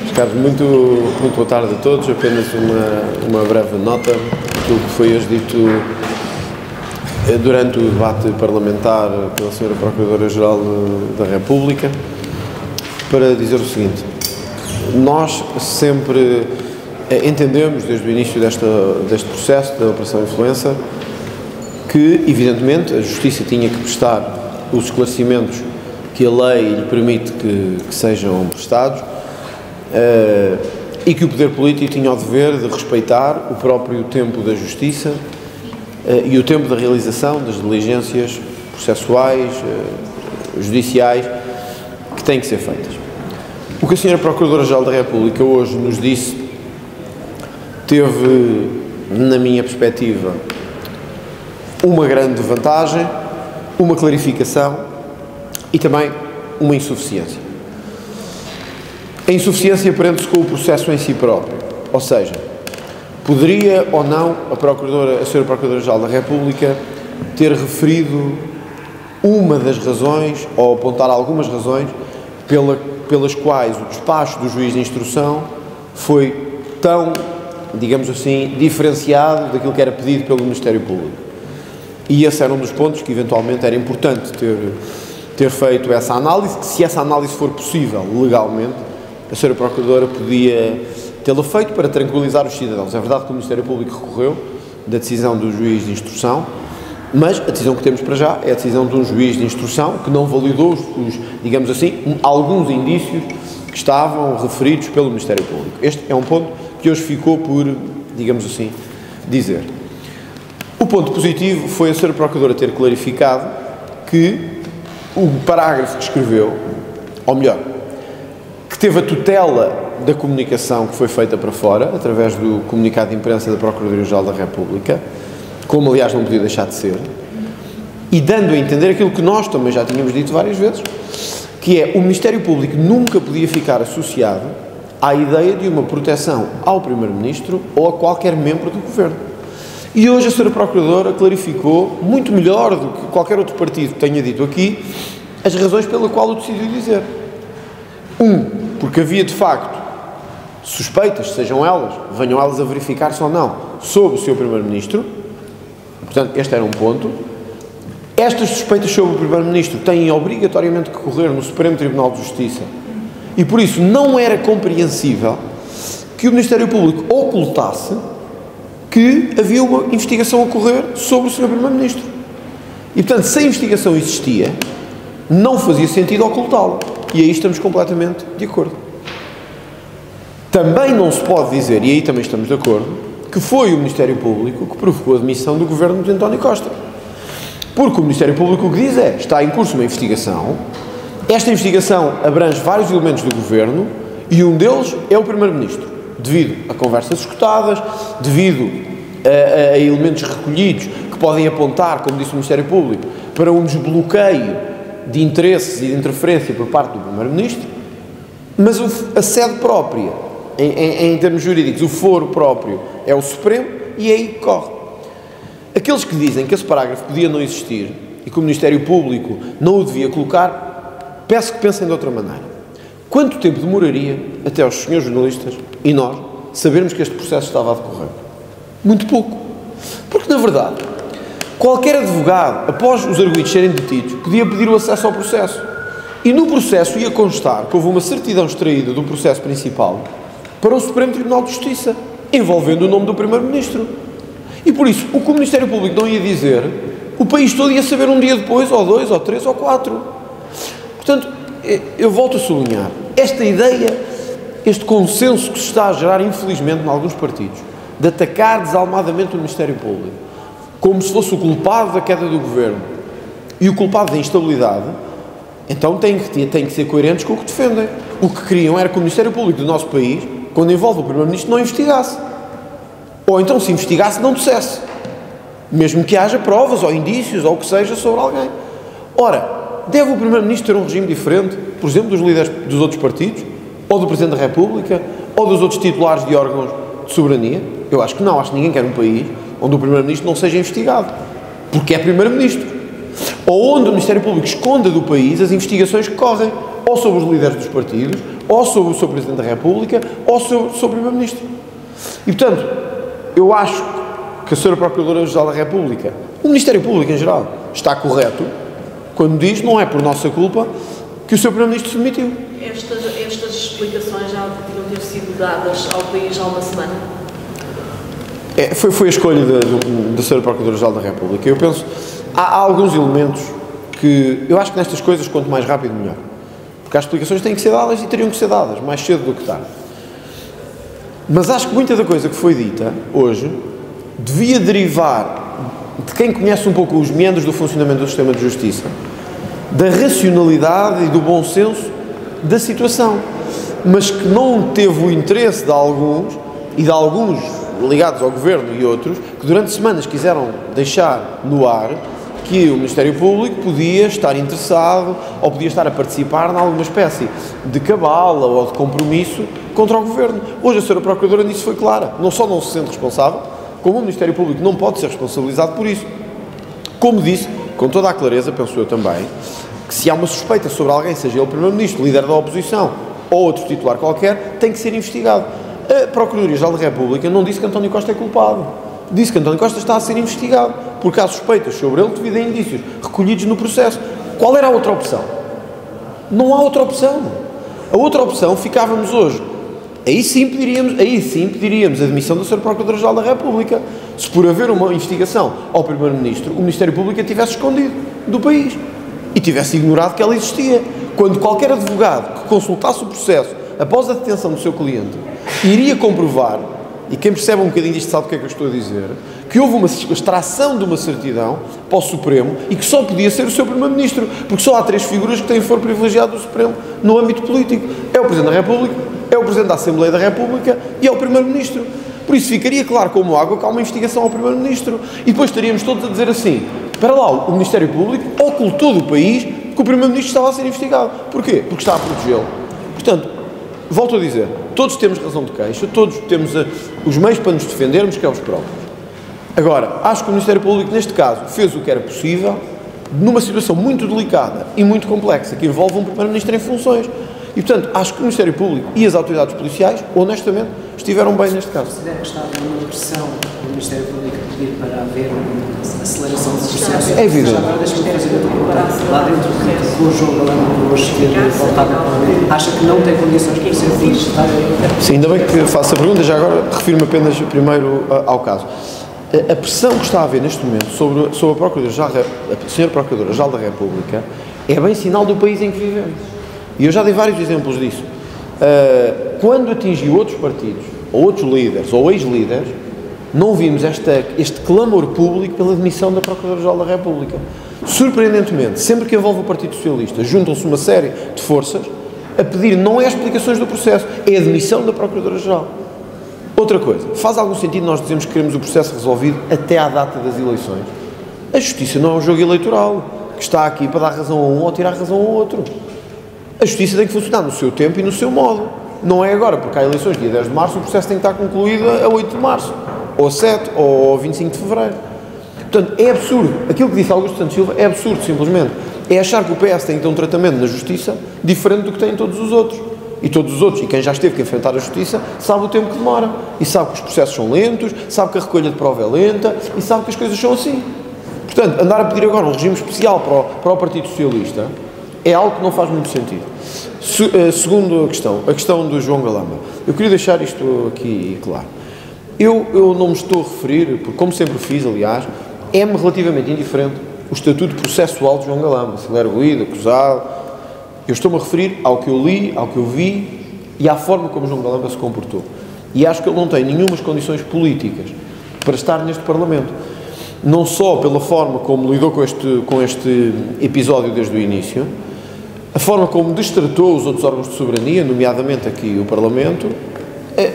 Ricardo, muito boa tarde a todos. Apenas uma breve nota daquilo que foi hoje dito durante o debate parlamentar pela Sra. Procuradora-Geral da República, para dizer o seguinte: nós sempre entendemos, desde o início deste processo da Operação Influencer, que, evidentemente, a Justiça tinha que prestar os esclarecimentos que a lei lhe permite que sejam prestados, e que o poder político tinha o dever de respeitar o próprio tempo da Justiça e o tempo da realização das diligências processuais, judiciais, que têm que ser feitas. O que a Sra. Procuradora-Geral da República hoje nos disse teve, na minha perspectiva, uma grande vantagem, uma clarificação e também uma insuficiência. A insuficiência prende-se com o processo em si próprio, ou seja, poderia ou não a Sra. Procuradora-Geral da República ter referido uma das razões, ou apontar algumas razões, pelas quais o despacho do juiz de instrução foi tão, digamos assim, diferenciado daquilo que era pedido pelo Ministério Público. E esse era um dos pontos que eventualmente era importante ter feito essa análise, que, se essa análise for possível legalmente, a Sra. Procuradora podia tê-la feito para tranquilizar os cidadãos. É verdade que o Ministério Público recorreu da decisão do juiz de instrução, mas a decisão que temos para já é a decisão de um juiz de instrução que não validou digamos assim, alguns indícios que estavam referidos pelo Ministério Público. Este é um ponto que hoje ficou por, digamos assim, dizer. O ponto positivo foi a Sra. Procuradora ter clarificado que o parágrafo que escreveu, ou melhor, que teve a tutela da comunicação que foi feita para fora, através do comunicado de imprensa da Procuradoria-Geral da República, como aliás não podia deixar de ser, e dando a entender aquilo que nós também já tínhamos dito várias vezes, que é: o Ministério Público nunca podia ficar associado à ideia de uma proteção ao Primeiro-Ministro ou a qualquer membro do Governo. E hoje a Sra. Procuradora clarificou, muito melhor do que qualquer outro partido tenha dito aqui, as razões pela qual o decidiu dizer. Porque havia de facto suspeitas, sejam elas, venham elas a verificar-se ou não, sobre o Sr. Primeiro-Ministro. Portanto, este era um ponto. Estas suspeitas sobre o Primeiro-Ministro têm obrigatoriamente que correr no Supremo Tribunal de Justiça, e por isso não era compreensível que o Ministério Público ocultasse que havia uma investigação a correr sobre o Sr. Primeiro-Ministro. E, portanto, se a investigação existia, não fazia sentido ocultá-la. E aí estamos completamente de acordo. Também não se pode dizer, e aí também estamos de acordo, que foi o Ministério Público que provocou a demissão do governo de António Costa. Porque o Ministério Público o que diz é: está em curso uma investigação, esta investigação abrange vários elementos do governo e um deles é o Primeiro-Ministro, devido a conversas escutadas, devido a elementos recolhidos que podem apontar, como disse o Ministério Público, para um desbloqueio de interesses e de interferência por parte do Primeiro-Ministro, mas a sede própria, em termos jurídicos, o foro próprio é o Supremo, e é aí que corre. Aqueles que dizem que esse parágrafo podia não existir e que o Ministério Público não o devia colocar, peço que pensem de outra maneira. Quanto tempo demoraria até os senhores jornalistas e nós sabermos que este processo estava a decorrer? Muito pouco. Porque, na verdade, qualquer advogado, após os arguidos serem detidos, podia pedir o acesso ao processo. E no processo ia constar que houve uma certidão extraída do processo principal para o Supremo Tribunal de Justiça, envolvendo o nome do Primeiro-Ministro. E por isso, o que o Ministério Público não ia dizer, o país todo ia saber um dia depois, ou 2, ou 3, ou 4. Portanto, eu volto a sublinhar, esta ideia, este consenso que se está a gerar, infelizmente, em alguns partidos, de atacar desalmadamente o Ministério Público, como se fosse o culpado da queda do governo e o culpado da instabilidade, então têm que ser coerentes com o que defendem. O que queriam era que o Ministério Público do nosso país, quando envolve o Primeiro-Ministro, não investigasse. Ou então, se investigasse, não dissesse. Mesmo que haja provas, ou indícios, ou o que seja, sobre alguém. Ora, deve o Primeiro-Ministro ter um regime diferente, por exemplo, dos líderes dos outros partidos, ou do Presidente da República, ou dos outros titulares de órgãos de soberania? Eu acho que não. Acho que ninguém quer um país onde o Primeiro-Ministro não seja investigado, porque é Primeiro-Ministro. Ou onde o Ministério Público esconda do país as investigações que correm, ou sobre os líderes dos partidos, ou sobre o Sr. Presidente da República, ou sobre o Sr. Primeiro-Ministro. E, portanto, eu acho que a Sra. Procuradora-Geral da República, o Ministério Público em geral, está correto quando diz não é por nossa culpa que o Sr. Primeiro-Ministro se demitiu. Estas explicações já deviam ter sido dadas ao país há uma semana? Foi a escolha da Sra. Procuradora-Geral da República. Eu penso, há alguns elementos que eu acho que nestas coisas, quanto mais rápido, melhor. Porque as explicações têm que ser dadas e teriam que ser dadas mais cedo do que tarde. Mas acho que muita da coisa que foi dita hoje devia derivar de quem conhece um pouco os meandros do funcionamento do sistema de justiça, da racionalidade e do bom senso da situação, mas que não teve o interesse de alguns, e de alguns ligados ao Governo e outros, que durante semanas quiseram deixar no ar que o Ministério Público podia estar interessado ou podia estar a participar em alguma espécie de cabala ou de compromisso contra o Governo. Hoje a Sra. Procuradora nisso foi clara. Não só não se sente responsável, como o Ministério Público não pode ser responsabilizado por isso. Como disse, com toda a clareza, penso eu também, que se há uma suspeita sobre alguém, seja ele o Primeiro-Ministro, líder da oposição ou outro titular qualquer, tem que ser investigado. A Procuradoria-Geral da República não disse que António Costa é culpado. Disse que António Costa está a ser investigado, porque há suspeitas sobre ele devido a indícios recolhidos no processo. Qual era a outra opção? Não há outra opção. A outra opção, ficávamos hoje. Aí sim pediríamos a demissão da Sra. Procuradora-Geral da República, se por haver uma investigação ao Primeiro-Ministro, o Ministério Público a tivesse escondido do país e tivesse ignorado que ela existia. Quando qualquer advogado que consultasse o processo após a detenção do seu cliente iria comprovar, e quem percebe um bocadinho disto sabe o que é que eu estou a dizer, que houve uma extração de uma certidão para o Supremo e que só podia ser o seu Primeiro-Ministro, porque só há 3 figuras que têm foro privilegiado do Supremo no âmbito político. É o Presidente da República, é o Presidente da Assembleia da República e é o Primeiro-Ministro. Por isso ficaria claro como água que há uma investigação ao Primeiro-Ministro. E depois estaríamos todos a dizer assim, espera lá, o Ministério Público ocultou do país que o Primeiro-Ministro estava a ser investigado. Porquê? Porque está a protegê-lo. Portanto, volto a dizer, todos temos razão de queixa, todos temos os meios para nos defendermos, que é os próprios. Agora, acho que o Ministério Público, neste caso, fez o que era possível, numa situação muito delicada e muito complexa, que envolve um Primeiro-Ministro em funções. E, portanto, acho que o Ministério Público e as autoridades policiais, honestamente, estiveram bem neste caso. Considera que está a haver uma pressão do Ministério Público a pedir para haver uma aceleração do processo? É evidente. Agora deixa-me fazer outra pergunta. Lá dentro do João Galamba, hoje ter voltado ao Parlamento, acha que não tem condições para ser secretário? Sim, ainda bem que faço a pergunta, já agora refiro-me apenas primeiro ao caso. A pressão que está a haver neste momento sobre a Sra. Procuradora-Geral da República é bem sinal do país em que vivemos. E eu já dei vários exemplos disso. Quando atingiu outros partidos, ou outros líderes, ou ex-líderes, não vimos este clamor público pela demissão da Procuradora-Geral da República. Surpreendentemente, sempre que envolve o Partido Socialista, juntam-se uma série de forças a pedir não é as explicações do processo, é a demissão da Procuradora-Geral. Outra coisa, faz algum sentido nós dizermos que queremos o processo resolvido até à data das eleições? A justiça não é um jogo eleitoral, que está aqui para dar razão a um ou tirar razão ao outro. A justiça tem que funcionar no seu tempo e no seu modo. Não é agora, porque há eleições dia 10 de março, o processo tem que estar concluído a 8 de março, ou a 7, ou a 25 de fevereiro. Portanto, é absurdo. Aquilo que disse Augusto Santos Silva é absurdo, simplesmente. É achar que o PS tem que ter um tratamento na justiça diferente do que têm todos os outros. E todos os outros, e quem já esteve que enfrentar a justiça, sabe o tempo que demora. E sabe que os processos são lentos, sabe que a recolha de prova é lenta, e sabe que as coisas são assim. Portanto, andar a pedir agora um regime especial para o Partido Socialista é algo que não faz muito sentido. Segundo a questão do João Galamba, eu queria deixar isto aqui claro. Eu não me estou a referir, porque como sempre fiz, aliás, é-me relativamente indiferente o estatuto processual de João Galamba, se ele é arguido, acusado. Eu estou-me a referir ao que eu li, ao que eu vi e à forma como João Galamba se comportou. E acho que ele não tem nenhumas condições políticas para estar neste Parlamento. Não só pela forma como lidou com este episódio desde o início, a forma como destratou os outros órgãos de soberania, nomeadamente aqui o Parlamento,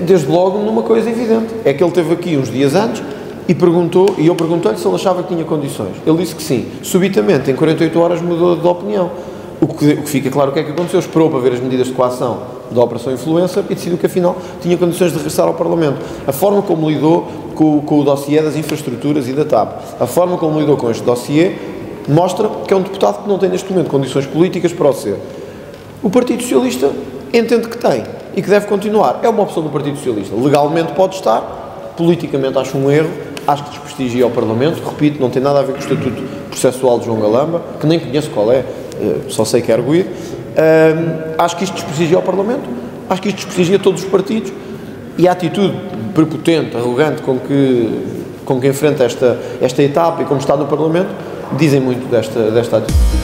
desde logo numa coisa evidente. É que ele esteve aqui uns dias antes e eu perguntei-lhe se ele achava que tinha condições. Ele disse que sim. Subitamente, em 48 horas, mudou de opinião. O que fica claro o que é que aconteceu. Esperou para ver as medidas de coação da Operação Influencer e decidiu que, afinal, tinha condições de regressar ao Parlamento. A forma como lidou com o dossiê das infraestruturas e da TAP, a forma como lidou com este dossiê, mostra que é um deputado que não tem, neste momento, condições políticas para o ser. O Partido Socialista entende que tem e que deve continuar. É uma opção do Partido Socialista. Legalmente pode estar, politicamente acho um erro, acho que desprestigia o Parlamento, repito, não tem nada a ver com o estatuto processual de João Galamba, que nem conheço qual é, só sei que é arguir. Acho que isto desprestigia o Parlamento, acho que isto desprestigia todos os partidos, e a atitude prepotente, arrogante com que enfrenta esta etapa e como está no Parlamento, dizem muito desta atitude.